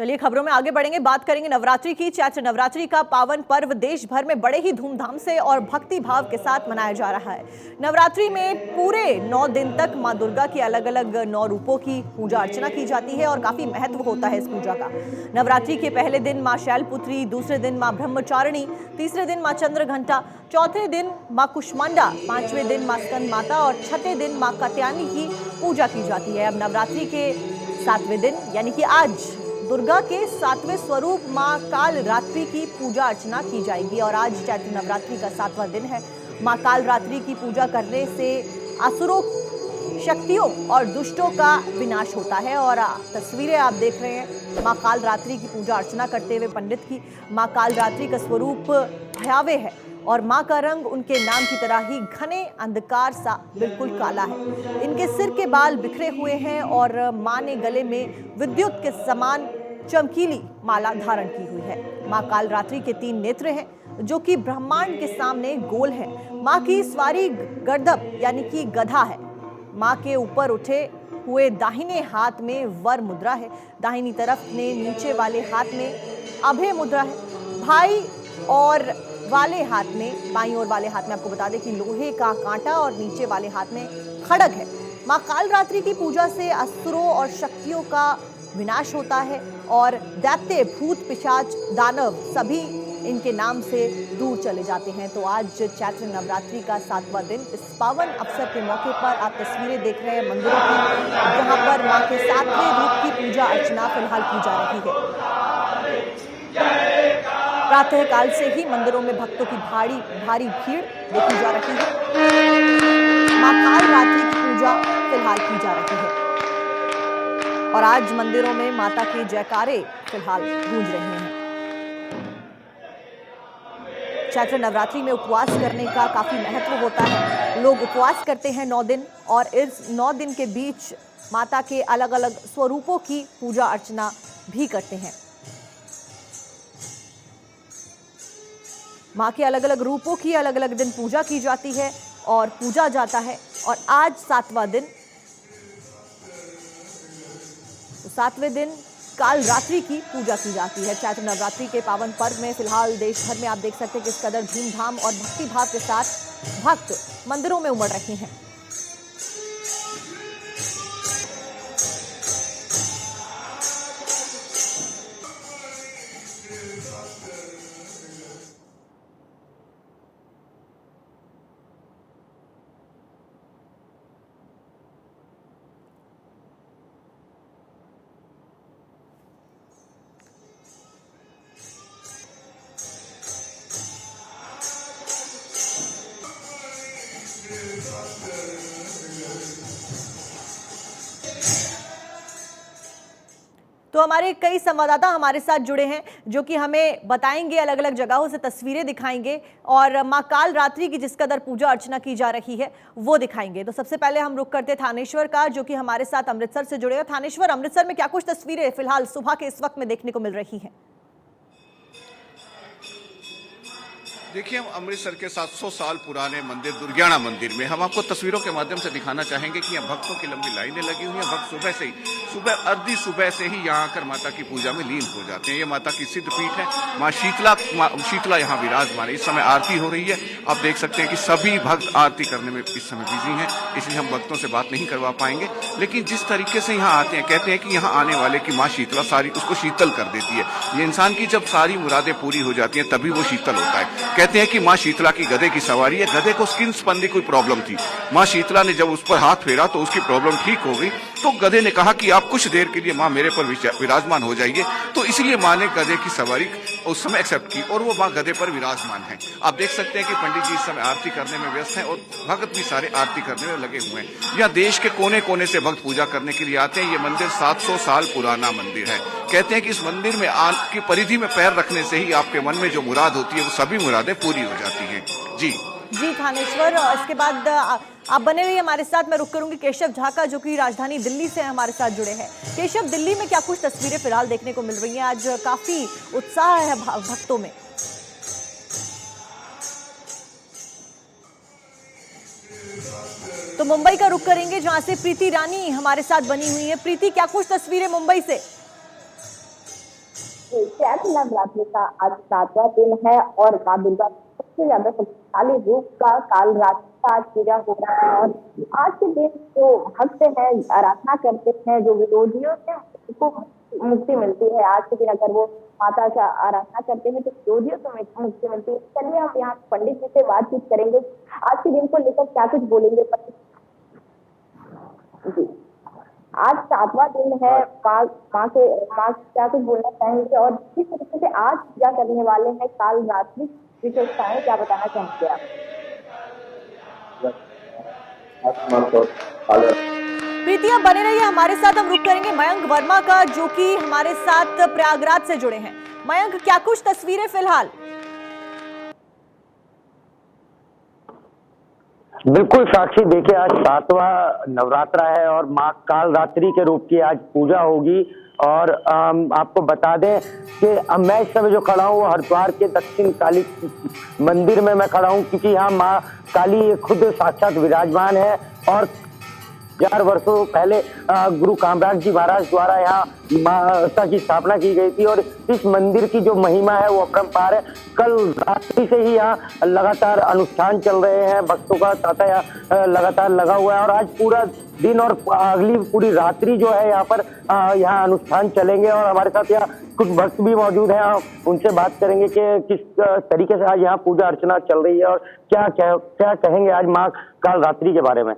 चलिए खबरों में आगे बढ़ेंगे, बात करेंगे नवरात्रि की। चैत्र नवरात्रि का पावन पर्व देश भर में बड़े ही धूमधाम से और भक्ति भाव के साथ मनाया जा रहा है। नवरात्रि में पूरे 9 दिन तक मां दुर्गा की अलग अलग 9 रूपों की पूजा अर्चना की जाती है और काफी महत्व होता है इस पूजा का। नवरात्रि के पहले दिन मां शैलपुत्री, दूसरे दिन मां ब्रह्मचारिणी, तीसरे दिन मां चंद्रघंटा, चौथे दिन मां कुष्मांडा, पांचवें दिन मां स्कंद माता और छठे दिन मां कात्यायनी की पूजा की जाती है। अब नवरात्रि के 7वें दिन यानी कि आज दुर्गा के 7वें स्वरूप मां काल रात्रि की पूजा अर्चना की जाएगी और आज चैत्र नवरात्रि का 7वां दिन है। मां काल रात्रि की पूजा करने से असुरों, शक्तियों और दुष्टों का विनाश होता है। और तस्वीरें आप देख रहे हैं मां काल रात्रि की पूजा अर्चना करते हुए पंडित की। मां काल रात्रि का स्वरूप भयावह है और मां का रंग उनके नाम की तरह ही घने अंधकार सा बिल्कुल काला है। इनके सिर के बाल बिखरे हुए हैं और मां ने गले में विद्युत के समान चमकीली माला धारण की हुई है। मां काल रात्रि के 3 नेत्र हैं जो कि ब्रह्मांड के सामने गोल हैं। मां की सवारी गर्दभ यानी कि गधा है। मां के ऊपर उठे हुए दाहिने हाथ में वर मुद्रा है, दाहिनी तरफ में नीचे वाले हाथ में अभय मुद्रा है। भाई और वाले हाथ में, बाईं ओर वाले हाथ में आपको बता दें कि लोहे का कांटा और नीचे वाले हाथ में खड्ग है। मां काल रात्रि की पूजा से असुरों और शक्तियों का विनाश होता है और दैत्य, भूत, पिशाच, दानव सभी इनके नाम से दूर चले जाते हैं। तो आज चैत्र नवरात्रि का 7वां दिन, इस पावन अवसर के मौके पर आप तस्वीरें देख रहे हैं मंदिरों की, जहां पर मां के 7वें रूप की पूजा अर्चना फिलहाल की जा रही है। प्रातः काल से ही मंदिरों में भक्तों की भारी भीड़ देखी जा रही है। मां काल रात्रि की पूजा फिलहाल की जा रही है और आज मंदिरों में माता के जयकारे फिलहाल गूंज रहे हैं। चैत्र नवरात्रि में उपवास करने का काफी महत्व होता है। लोग उपवास करते हैं 9 दिन और इस 9 दिन के बीच माता के अलग अलग स्वरूपों की पूजा अर्चना भी करते हैं। मां के अलग अलग रूपों की अलग अलग दिन पूजा की जाती है और पूजा जाता है। और आज 7वां दिन, 7वें दिन काल रात्रि की पूजा की जाती है। चैत्र नवरात्रि के पावन पर्व में फिलहाल देश भर में आप देख सकते हैं किस कदर धूमधाम और भक्ति भाव के साथ भक्त मंदिरों में उमड़ रहे हैं। तो हमारे कई संवाददाता हमारे साथ जुड़े हैं जो कि हमें बताएंगे, अलग अलग जगहों से तस्वीरें दिखाएंगे और मां काल रात्रि की जिस कदर पूजा अर्चना की जा रही है वो दिखाएंगे। तो सबसे पहले हम रुक करते थानेश्वर का, जो कि हमारे साथ अमृतसर से जुड़े हैं। थानेश्वर, अमृतसर में क्या कुछ तस्वीरें फिलहाल सुबह के इस वक्त में देखने को मिल रही हैं? देखिए, हम अमृतसर के 700 साल पुराने मंदिर दुर्गियाना मंदिर में हम आपको तस्वीरों के माध्यम से दिखाना चाहेंगे कि यहाँ भक्तों की लंबी लाइनें लगी हुई हैं। भक्त सुबह अर्धी सुबह से ही यहाँ आकर माता की पूजा में लीन हो जाते हैं। ये माता की सिद्ध पीठ है। माँ शीतला यहाँ विराजमान है। इस समय आरती हो रही है। आप देख सकते हैं कि सभी भक्त आरती करने में इस समय बिजी हैं, इसलिए हम भक्तों से बात नहीं करवा पाएंगे। लेकिन जिस तरीके से यहाँ आते हैं, कहते हैं कि यहाँ आने वाले की माँ शीतला सारी उसको शीतल कर देती है। ये इंसान की जब सारी मुरादें पूरी हो जाती हैं तभी वो शीतल होता है। कहते हैं कि मां शीतला की गधे की सवारी है। गधे को स्किन संबंधी कोई प्रॉब्लम थी। मां शीतला ने जब उस पर हाथ फेरा तो उसकी प्रॉब्लम ठीक हो गई। तो गधे ने कहा कि आप कुछ देर के लिए मां मेरे पर विराजमान हो जाइए। तो इसलिए मां ने गधे की सवारी उस समय एक्सेप्ट की और वो मां गधे पर विराजमान है। आप देख सकते हैं कि पंडित जी इस समय आरती करने में व्यस्त हैं और भक्त भी सारे आरती करने में लगे हुए हैं। यहाँ देश के कोने कोने से भक्त पूजा करने के लिए आते हैं। ये मंदिर 700 साल पुराना मंदिर है। कहते हैं कि इस मंदिर में आपकी परिधि में पैर रखने से ही आपके मन में जो मुराद होती है वो सभी मुरादें पूरी हो जाती हैं। जी थानेश्वर, इसके बाद आप बने रहिए हमारे साथ। मैं रुक करूंगी केशव झा का, जो कि राजधानी दिल्ली से हमारे साथ जुड़े हैं। केशव, दिल्ली में क्या कुछ तस्वीरें फिलहाल देखने को मिल रही हैं? आज काफी उत्साह है भक्तों में। तो मुंबई का रुख करेंगे, जहां से प्रीति रानी हमारे साथ बनी हुई है। प्रीति, क्या कुछ तस्वीरें मुंबई से? चैत्र नवरात्रि का आज 7वां दिन है और मां दुर्गा सबसे ज्यादा शक्तिशाली रूप का काल रात्रि का आज पूजा हो रहा है। और आज के दिन जो भक्त हैं आराधना करते हैं, जो विरोधियों से उनको मुक्ति मिलती है। आज के दिन अगर वो माता का आराधना करते हैं तो विरोधियों से मुक्ति मिलती है। चलिए हम यहाँ पंडित जी से बातचीत करेंगे, आज के दिन को लेकर क्या कुछ बोलेंगे। जी, आज 7वां दिन है, माँ क्या कुछ बोलना चाहेंगे और किस तरीके से आज पूजा करने वाले हैं काल रात्रि, विशेषताएं क्या बताना चाहेंगे आप? प्रीतिया बने रहिए हमारे साथ, हम रुक करेंगे मयंक वर्मा का जो कि हमारे साथ प्रयागराज से जुड़े हैं। मयंक, क्या कुछ तस्वीरें फिलहाल? बिल्कुल साक्षी, देखिए आज 7वां नवरात्रा है और माँ काल रात्रि के रूप की आज पूजा होगी। और आपको बता दें कि मैं इस समय जो खड़ा हूँ हरिद्वार के दक्षिण काली मंदिर में मैं खड़ा हूँ, क्योंकि यहाँ माँ काली खुद साक्षात विराजमान है। और 1000 वर्षों पहले गुरु कामराज जी महाराज द्वारा यहाँ माता की स्थापना की गई थी और इस मंदिर की जो महिमा है वो अपरंपार है। कल रात्रि से ही यहाँ लगातार अनुष्ठान चल रहे हैं, भक्तों का तांता यहाँ लगातार लगा हुआ है और आज पूरा दिन और अगली पूरी रात्रि जो है यहाँ पर यहाँ अनुष्ठान चलेंगे। और हमारे साथ यहाँ कुछ भक्त भी मौजूद हैं, उनसे बात करेंगे कि किस तरीके से आज यहाँ पूजा अर्चना चल रही है और क्या कहेंगे आज माँ काल रात्रि के बारे में।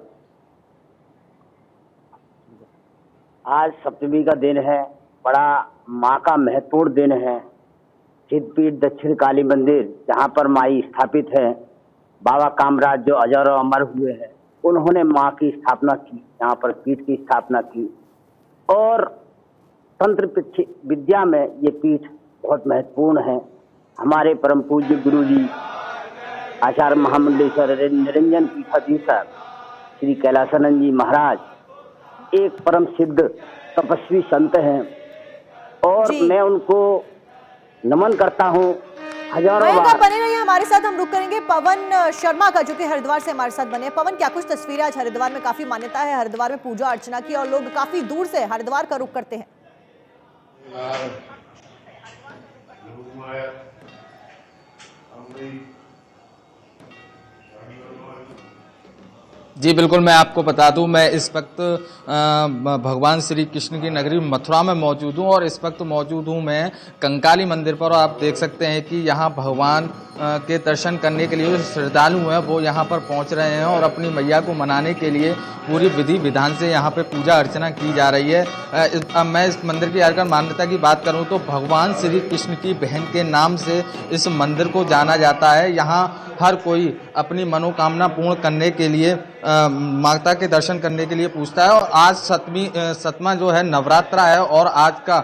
आज सप्तमी का दिन है, बड़ा माँ का महत्वपूर्ण दिन है। सिद्धपीठ दक्षिण काली मंदिर जहाँ पर माई स्थापित है, बाबा कामराज जो अजर और अमर हुए हैं, उन्होंने माँ की स्थापना की, यहाँ पर पीठ की स्थापना की। और तंत्र विद्या में ये पीठ बहुत महत्वपूर्ण है। हमारे परम पूज्य गुरु जी आचार्य महामंडलेश्वर निरंजन पीठाधीश्वर श्री कैलासानंद जी महाराज एक परम सिद्ध तपस्वी संत हैं और मैं उनको नमन करता हूँ हजारों बार। बने रहिए हमारे साथ, हम रुक करेंगे पवन शर्मा का जो कि हरिद्वार से हमारे साथ बने। पवन, क्या कुछ तस्वीरें? आज हरिद्वार में काफी मान्यता है, हरिद्वार में पूजा अर्चना की और लोग काफी दूर से हरिद्वार का रुख करते हैं। जी बिल्कुल, मैं आपको बता दूं, मैं इस वक्त भगवान श्री कृष्ण की नगरी मथुरा में मौजूद हूं और इस वक्त मौजूद हूं मैं कंकाली मंदिर पर। और आप देख सकते हैं कि यहां भगवान के दर्शन करने के लिए जो श्रद्धालु हैं वो यहां पर पहुंच रहे हैं और अपनी मैया को मनाने के लिए पूरी विधि विधान से यहां पे पूजा अर्चना की जा रही है। मैं इस मंदिर की अगर मान्यता की बात करूं तो भगवान श्री कृष्ण की बहन के नाम से इस मंदिर को जाना जाता है। यहाँ हर कोई अपनी मनोकामना पूर्ण करने के लिए माता के दर्शन करने के लिए पूछता है। और आज 7वां जो है नवरात्रा है और आज का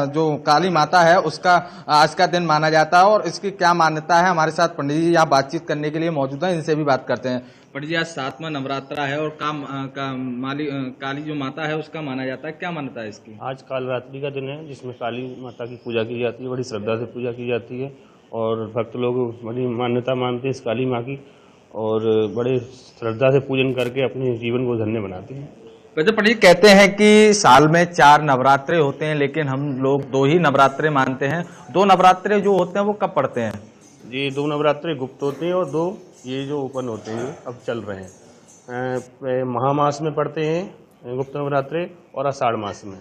जो काली माता है उसका आज का दिन माना जाता है। और इसकी क्या मान्यता है, हमारे साथ पंडित जी यहाँ बातचीत करने के लिए मौजूद हैं, इनसे भी बात करते हैं। पंडित जी, आज 7वां नवरात्रा है और काली जो माता है उसका माना जाता है, क्या मान्यता है इसकी? आज काल रात्रि का दिन है जिसमें काली माता की पूजा की जाती है, बड़ी श्रद्धा से पूजा की जाती है और भक्त लोग बड़ी मान्यता मानते हैं इस काली माँ की और बड़े श्रद्धा से पूजन करके अपने जीवन को धन्य बनाते हैं। वैसे पंडित कहते हैं कि साल में 4 नवरात्रे होते हैं, लेकिन हम लोग 2 ही नवरात्रे मानते हैं। 2 नवरात्रे जो होते हैं वो कब पड़ते हैं? जी, 2 नवरात्रे गुप्त होते हैं और 2 ये जो ओपन होते हैं अब चल रहे हैं। महामास में पड़ते हैं गुप्त नवरात्रे और आषाढ़ मास में।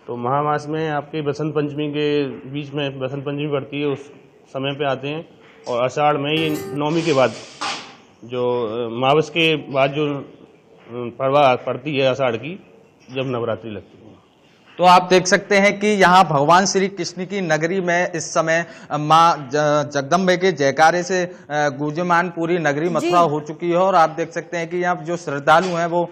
तो महामास में आपके बसंत पंचमी के बीच में बसंत पंचमी पड़ती है, उस समय पे आते हैं। और आषाढ़ में ये नवमी के बाद जो मावस के बाद जो पर्वा पड़ती है आषाढ़ की, जब नवरात्रि लगती है। तो आप देख सकते हैं कि यहाँ भगवान श्री कृष्ण की नगरी में इस समय माँ जगदम्बे के जयकारे से गूंजमान पूरी नगरी मथुरा हो चुकी है। और आप देख सकते हैं कि यहाँ जो श्रद्धालु हैं वो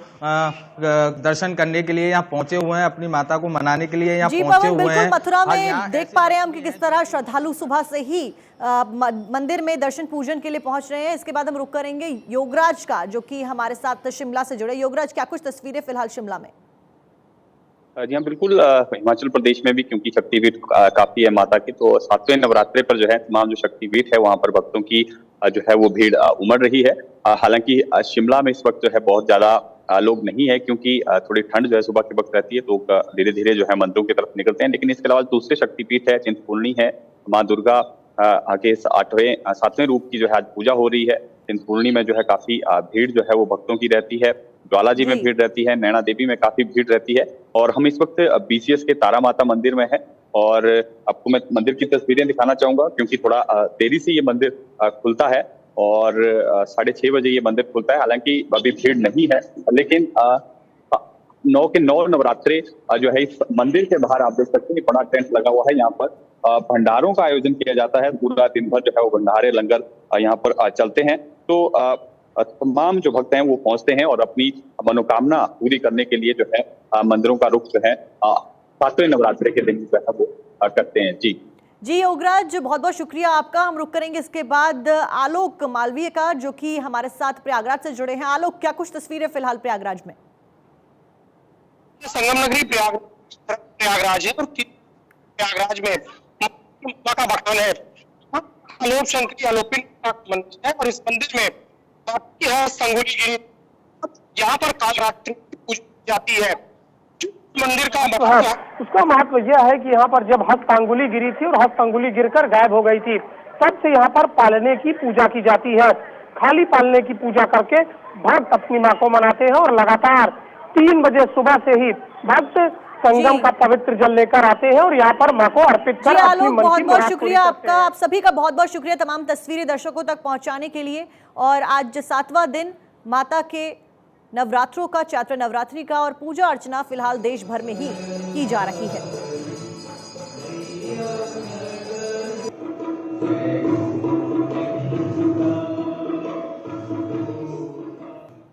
दर्शन करने के लिए यहाँ पहुंचे हुए हैं, अपनी माता को मनाने के लिए यहाँ पहुंचे हुए हैं। मथुरा में देख पा रहे हैं हम कि किस तरह श्रद्धालु सुबह से ही मंदिर में दर्शन पूजन के लिए पहुंच रहे हैं। इसके बाद हम रुक करेंगे योगराज का जो कि हमारे साथ शिमला से जुड़े। योगराज, क्या कुछ तस्वीरें फिलहाल शिमला में? जी हाँ, बिल्कुल। हिमाचल प्रदेश में भी क्योंकि शक्तिपीठ काफी है माता की, तो 7वें नवरात्रे पर जो है तमाम जो शक्तिपीठ है वहां पर भक्तों की जो है वो भीड़ उमड़ रही है। हालांकि शिमला में इस वक्त जो है बहुत ज्यादा लोग नहीं है, क्योंकि थोड़ी ठंड जो है सुबह के वक्त रहती है, तो धीरे धीरे जो है मंदिरों की तरफ निकलते हैं। लेकिन इसके अलावा दूसरे शक्तिपीठ है, चिंतपूर्णी है, माँ दुर्गा के 7वें रूप की जो है आज पूजा हो रही है। चिंतपूर्णी में जो है काफी भीड़ जो है वो भक्तों की रहती है, ज्वाला जी में भीड़ रहती है, नैना देवी में काफी भीड़ रहती है। और हम इस वक्त BCS के तारा माता मंदिर में है, और आपको मैं मंदिर की तस्वीरें दिखाना चाहूंगा, क्योंकि थोड़ा देरी से ये मंदिर खुलता है और 6:30 बजे ये मंदिर खुलता है। हालांकि अभी भीड़ नहीं है, लेकिन 9 के 9 नवरात्रे जो है इस मंदिर के बाहर आप देख सकते हैं बड़ा टेंट लगा हुआ है। यहाँ पर भंडारों का आयोजन किया जाता है, पूरा दिन भर जो है वो भंडारे लंगर यहाँ पर चलते हैं। तो तमाम जो भक्त हैं वो पहुंचते हैं और अपनी मनोकामना पूरी करने के लिए जो है मंदिरों का रुख जो है 7वें नवरात्रे के दिन जो है वो करते हैं। जी योगराज, बहुत बहुत शुक्रिया आपका। हम रुक करेंगे इसके बाद आलोक मालवीय का, जो कि हमारे साथ प्रयागराज से जुड़े हैं। आलोक, क्या कुछ तस्वीरें फिलहाल प्रयागराज में? संगम नगरी प्रयागराज है और प्रयागराज में मां का मकान है, अलोप शंकरी अलौकिक मंदिर है और इस मंदिर में है संगोली गिरी। यहाँ पर काल रात्रि पूजा जाती है। मंदिर का उसका महत्व यह है कि यहाँ पर जब हस्तअंगुली गिरी थी और हस्तअंगुली गिरकर गायब हो गई थी, तब से यहाँ पर पालने की पूजा की जाती है। खाली पालने की पूजा करके भक्त अपनी माँ को मनाते हैं और लगातार 3 बजे सुबह से ही भक्त संगम का पवित्र जल लेकर आते हैं और यहाँ पर माँ को अर्पित कर अपनी मन की बहुत बहुत शुक्रिया आपका। आप सभी का बहुत बहुत शुक्रिया तमाम तस्वीरें दर्शकों तक पहुंचाने के लिए। और आज 7वां दिन माता के नवरात्रों का, चैत्र नवरात्रि का, और पूजा अर्चना फिलहाल देश भर में ही की जा रही है।